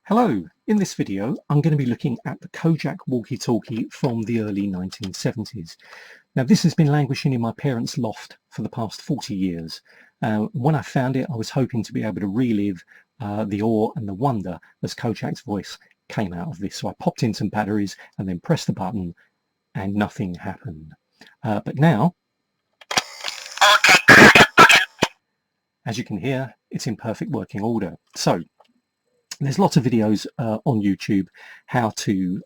Hello, in this video I'm going to be looking at the Kojak walkie-talkie from the early 1970s. Now this has been languishing in my parents' loft for the past 40 years. When I found it I was hoping to be able to relive the awe and the wonder as Kojak's voice came out of this. So I popped in some batteries and then pressed the button and nothing happened. But now, as you can hear, it's in perfect working order. So there's lots of videos on YouTube how to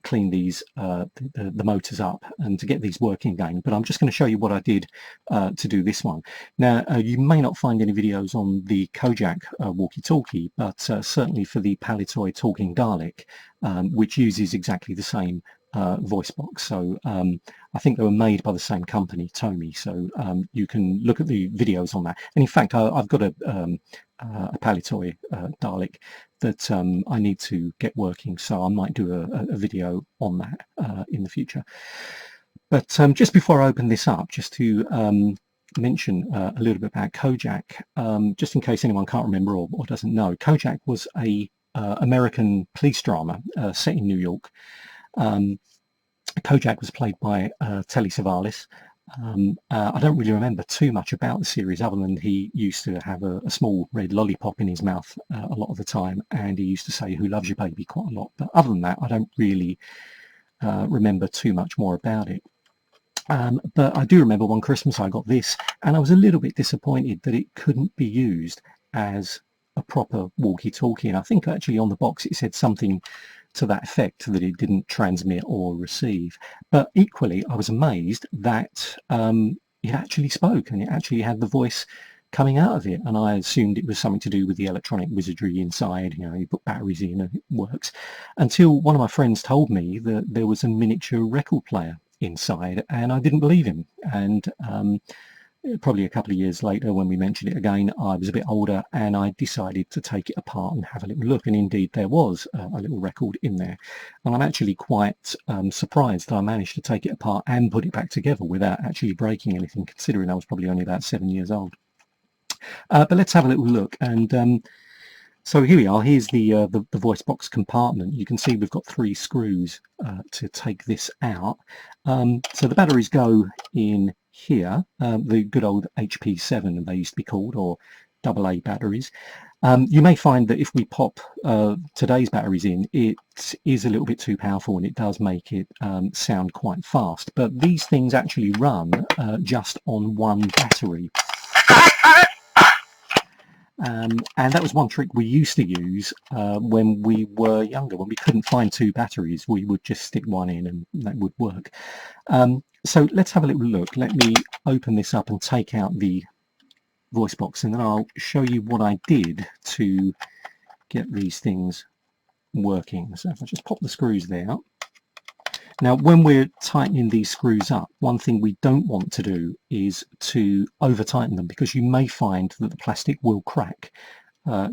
clean these the motors up and to get these working again, but I'm just going to show you what I did to do this one. Now you may not find any videos on the Kojak walkie-talkie, but certainly for the Palitoy talking Dalek, which uses exactly the same voice box. So I think they were made by the same company, Tomy, so you can look at the videos on that. And in fact I've got a Palitoy Dalek that I need to get working, so I might do a video on that in the future. But just before I open this up, just to mention a little bit about Kojak, just in case anyone can't remember or doesn't know, Kojak was a American police drama set in New York. Kojak was played by Telly Savalas. I don't really remember too much about the series other than he used to have a small red lollipop in his mouth a lot of the time, and he used to say "Who loves you, baby?" quite a lot. But other than that, I don't really remember too much more about it. But I do remember one Christmas I got this, and I was a little bit disappointed that it couldn't be used as a proper walkie-talkie. And I think actually on the box it said something to that effect, that it didn't transmit or receive. But equally I was amazed that it actually spoke and it actually had the voice coming out of it, and I assumed it was something to do with the electronic wizardry inside. You know, you put batteries in and it works, until one of my friends told me that there was a miniature record player inside, and I didn't believe him. And probably a couple of years later, when we mentioned it again, I was a bit older and I decided to take it apart and have a little look, and indeed there was a little record in there. And I'm actually quite surprised that I managed to take it apart and put it back together without actually breaking anything, considering I was probably only about 7 years old. But let's have a little look. And so here we are. Here's the voice box compartment. You can see we've got 3 screws to take this out. So the batteries go in here, the good old HP7 they used to be called, or AA batteries. You may find that if we pop today's batteries in, it is a little bit too powerful and it does make it sound quite fast, but these things actually run just on one battery. And that was one trick we used to use when we were younger. When we couldn't find 2 batteries, we would just stick one in and that would work. So let's have a little look. Let me open this up and take out the voice box, and then I'll show you what I did to get these things working. So if I just pop the screws there. Now when we're tightening these screws up, one thing we don't want to do is to over tighten them, because you may find that the plastic will crack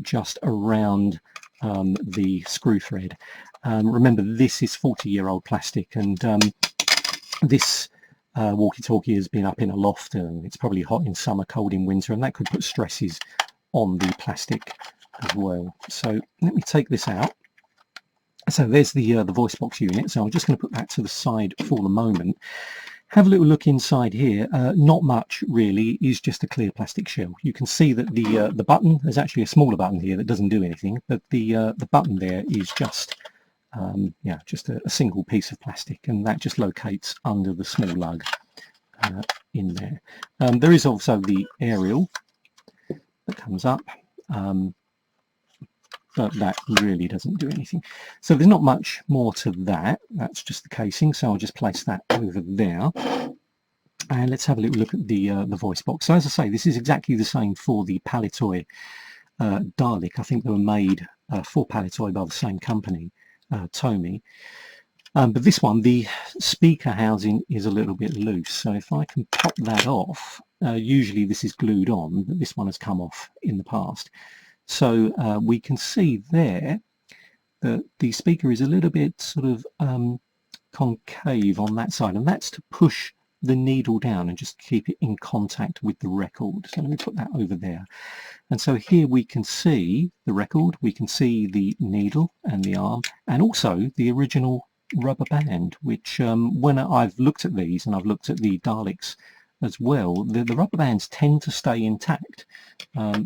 just around the screw thread. Remember, this is 40-year-old plastic, and this walkie-talkie has been up in a loft, and it's probably hot in summer, cold in winter, and that could put stresses on the plastic as well. So let me take this out. So there's the voice box unit, so I'm just going to put that to the side for the moment. Have a little look inside here. Not much really, is just a clear plastic shell. You can see that the button, there's actually a smaller button here that doesn't do anything, but the button there is just yeah, just a single piece of plastic, and that just locates under the small lug in there. There is also the aerial that comes up, but that really doesn't do anything. So there's not much more to that. That's just the casing, so I'll just place that over there. And let's have a little look at the voice box. So as I say, this is exactly the same for the Palitoy Dalek. I think they were made for Palitoy by the same company, Tomy. But this one, the speaker housing is a little bit loose, so if I can pop that off, usually this is glued on, but this one has come off in the past. So we can see there that the speaker is a little bit sort of concave on that side, and that's to push the needle down and just keep it in contact with the record. So let me put that over there. And so here we can see the record, we can see the needle and the arm, and also the original rubber band, which when I've looked at these, and I've looked at the Daleks as well, the rubber bands tend to stay intact,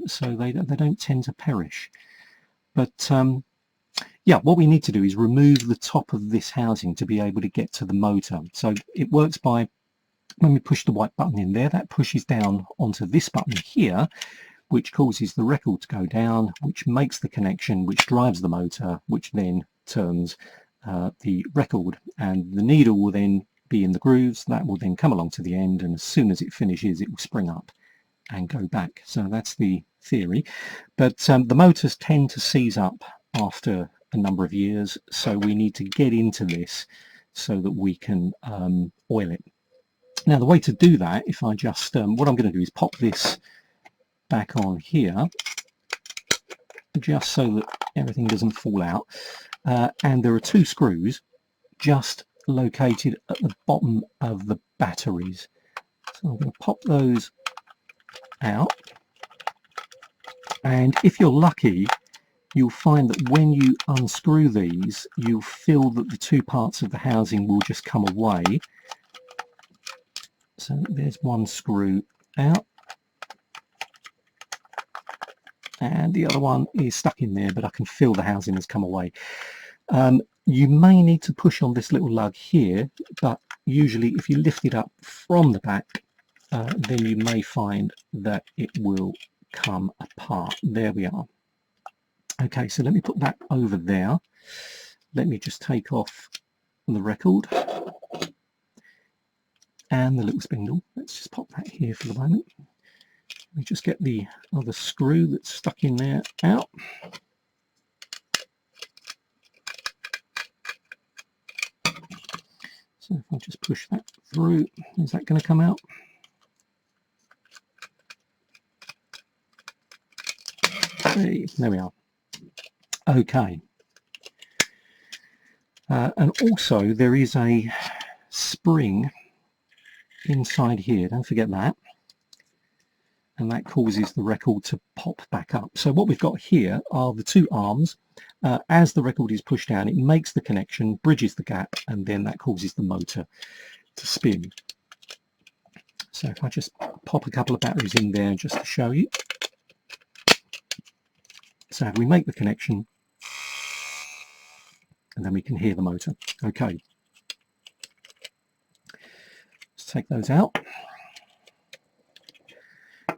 so they don't tend to perish. But yeah, what we need to do is remove the top of this housing to be able to get to the motor. So it works by, when we push the white button in there, that pushes down onto this button here, which causes the record to go down, which makes the connection, which drives the motor, which then turns the record, and the needle will then be in the grooves. That will then come along to the end, and as soon as it finishes, it will spring up and go back. So that's the theory. But the motors tend to seize up after a number of years, so we need to get into this so that we can oil it. Now the way to do that, if I just what I'm going to do is pop this back on here, just so that everything doesn't fall out, and there are two screws just located at the bottom of the batteries, so I'm going to pop those out, and if you're lucky, you'll find that when you unscrew these, you'll feel that the two parts of the housing will just come away. So there's one screw out, and the other one is stuck in there, but I can feel the housing has come away. You may need to push on this little lug here, but usually if you lift it up from the back, then you may find that it will come apart. There we are. Okay, so let me put that over there. Let me just take off the record and the little spindle. Let's just pop that here for the moment. Let me just get the other screw that's stuck in there out. So if I just push that through, is that going to come out? Hey, there we are. Okay. And also there is a spring inside here, don't forget that. And that causes the record to pop back up. So what we've got here are the two arms. As the record is pushed down, it makes the connection, bridges the gap, and then that causes the motor to spin. So if I just pop a couple of batteries in there just to show you. So we make the connection, and then we can hear the motor. Okay. Let's take those out.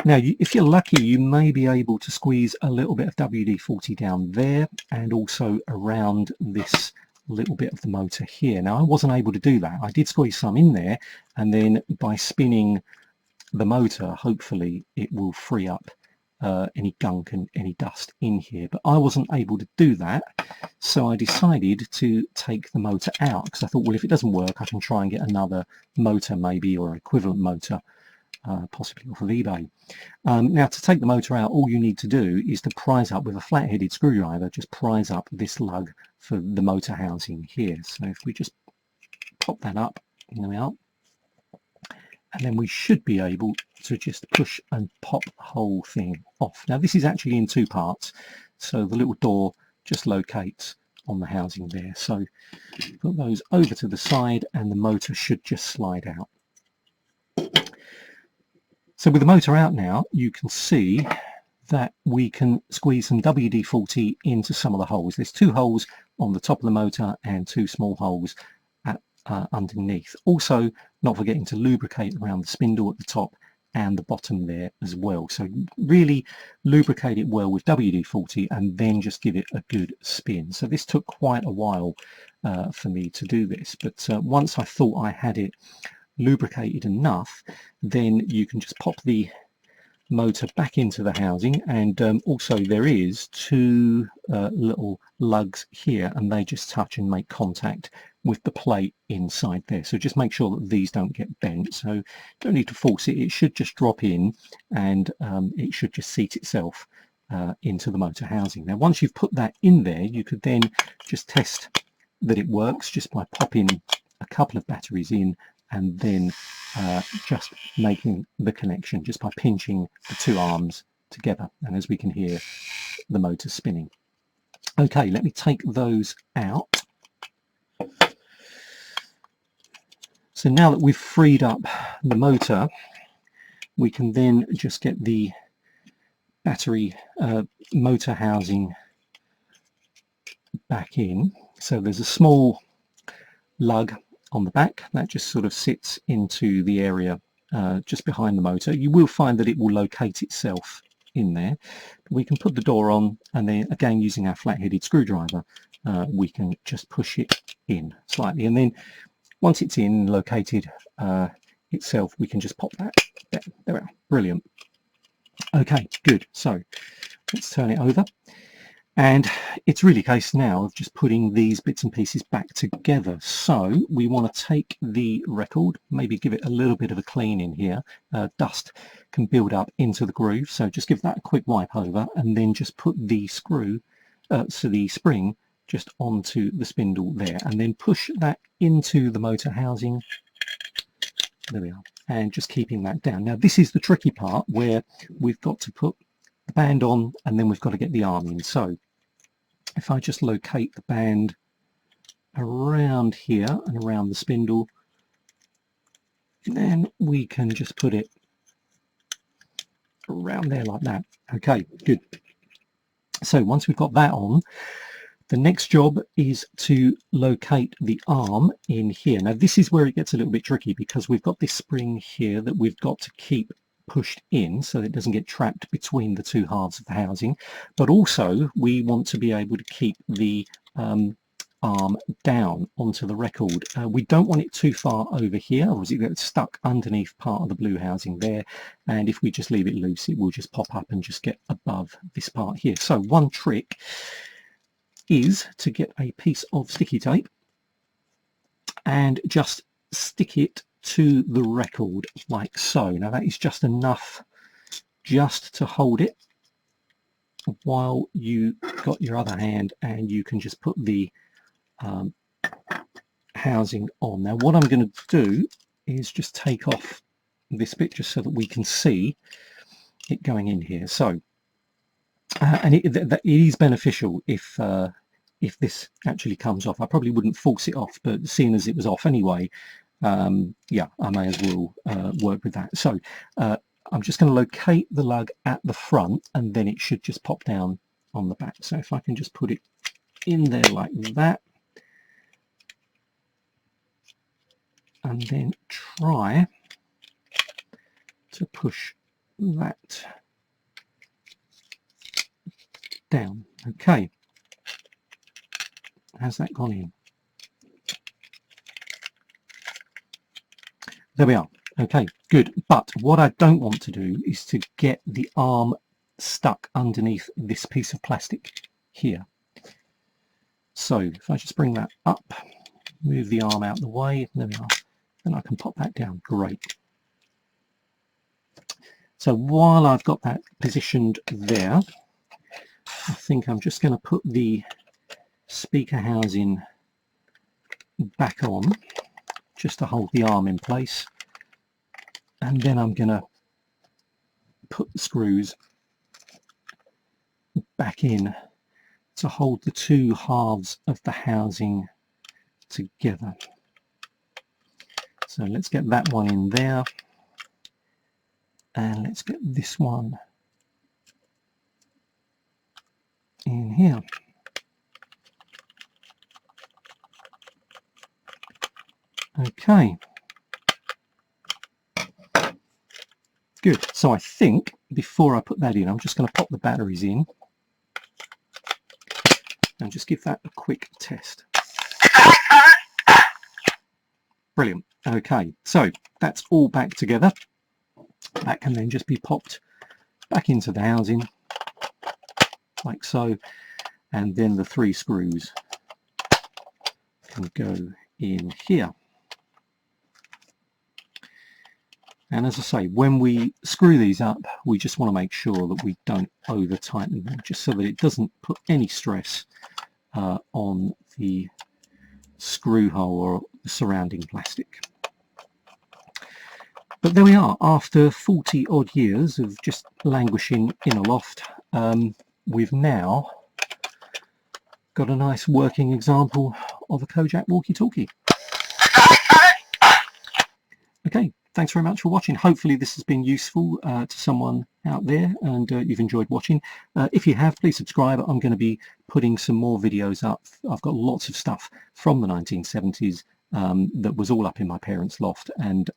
Now, if you're lucky, you may be able to squeeze a little bit of WD-40 down there and also around this little bit of the motor here. Now, I wasn't able to do that. I did squeeze some in there, and then by spinning the motor, hopefully it will free up any gunk and any dust in here. But I wasn't able to do that, so I decided to take the motor out, because I thought, well, if it doesn't work, I can try and get another motor maybe, or an equivalent motor, possibly off of eBay. Now, to take the motor out, all you need to do is to prise up with a flat-headed screwdriver, just prise up this lug for the motor housing here. So if we just pop that up, there we are, and then we should be able to just push and pop the whole thing off. Now, this is actually in two parts, so the little door just locates on the housing there. So put those over to the side, and the motor should just slide out. So with the motor out now, you can see that we can squeeze some WD-40 into some of the holes. There's two holes on the top of the motor and two small holes at, underneath. Also, not forgetting to lubricate around the spindle at the top and the bottom there as well. So really lubricate it well with WD-40 and then just give it a good spin. So this took quite a while for me to do this, but once I thought I had it lubricated enough, then you can just pop the motor back into the housing, and also there is two little lugs here, and they just touch and make contact with the plate inside there. So just make sure that these don't get bent. So don't need to force it, it should just drop in, and it should just seat itself into the motor housing. Now once you've put that in there, you could then just test that it works just by popping a couple of batteries in and then just making the connection just by pinching the two arms together, and as we can hear, the motor spinning. Okay, let me take those out. So now that we've freed up the motor, we can then just get the battery motor housing back in. So there's a small lug on the back that just sort of sits into the area just behind the motor. You will find that it will locate itself in there. We can put the door on, and then again using our flat-headed screwdriver we can just push it in slightly, and then once it's in located itself, we can just pop that there. There we are. Brilliant. Okay, good. So let's turn it over, and it's really a case now of just putting these bits and pieces back together. So we want to take the record, maybe give it a little bit of a clean in here. Dust can build up into the groove, so just give that a quick wipe over, and then just put the screw, so the spring, just onto the spindle there, and then push that into the motor housing. There we are, and just keeping that down. Now this is the tricky part, where we've got to put the band on, and then we've got to get the arm in. So if I just locate the band around here and around the spindle, then we can just put it around there like that. Okay, good. So once we've got that on, the next job is to locate the arm in here. Now this is where it gets a little bit tricky, because we've got this spring here that we've got to keep pushed in so that it doesn't get trapped between the two halves of the housing, but also we want to be able to keep the arm down onto the record. We don't want it too far over here, or it gets stuck underneath part of the blue housing there, and if we just leave it loose, it will just pop up and just get above this part here. So one trick is to get a piece of sticky tape and just stick it to the record like so. Now that is just enough just to hold it while you got your other hand, and you can just put the housing on. Now what I'm going to do is just take off this bit just so that we can see it going in here. So and it is beneficial if this actually comes off. I probably wouldn't force it off, but seeing as it was off anyway, yeah, I may as well work with that. So I'm just going to locate the lug at the front, and then it should just pop down on the back. So if I can just put it in there like that, and then try to push that down. Okay, has that gone in? There we are. Okay, good. But what I don't want to do is to get the arm stuck underneath this piece of plastic here. So if I just bring that up, move the arm out the way, there we are, then I can pop that down. Great. So while I've got that positioned there, I think I'm just going to put the speaker housing back on just to hold the arm in place, and then I'm going to put the screws back in to hold the two halves of the housing together. So let's get that one in there, and let's get this one in here. Okay, good. So I think before I put that in, I'm just going to pop the batteries in and just give that a quick test. Brilliant. Okay, so that's all back together. That can then just be popped back into the housing like so, and then the three screws can go in here. And as I say, when we screw these up, we just want to make sure that we don't over tighten them, just so that it doesn't put any stress on the screw hole or the surrounding plastic. But there we are, after 40 odd years of just languishing in a loft, we've now got a nice working example of a Kojak Walkie Talkie. Okay, thanks very much for watching. Hopefully this has been useful to someone out there, and you've enjoyed watching. If you have, please subscribe. I'm going to be putting some more videos up. I've got lots of stuff from the 1970s that was all up in my parents' loft, and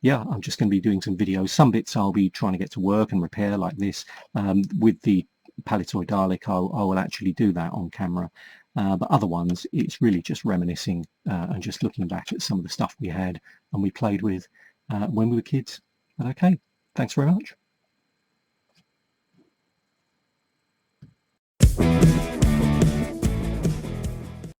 yeah, I'm just going to be doing some videos. Some bits I'll be trying to get to work and repair, like this. With the Palitoy Dalek, I will actually do that on camera. But other ones, it's really just reminiscing and just looking back at some of the stuff we had and we played with when we were kids. But okay, thanks very much.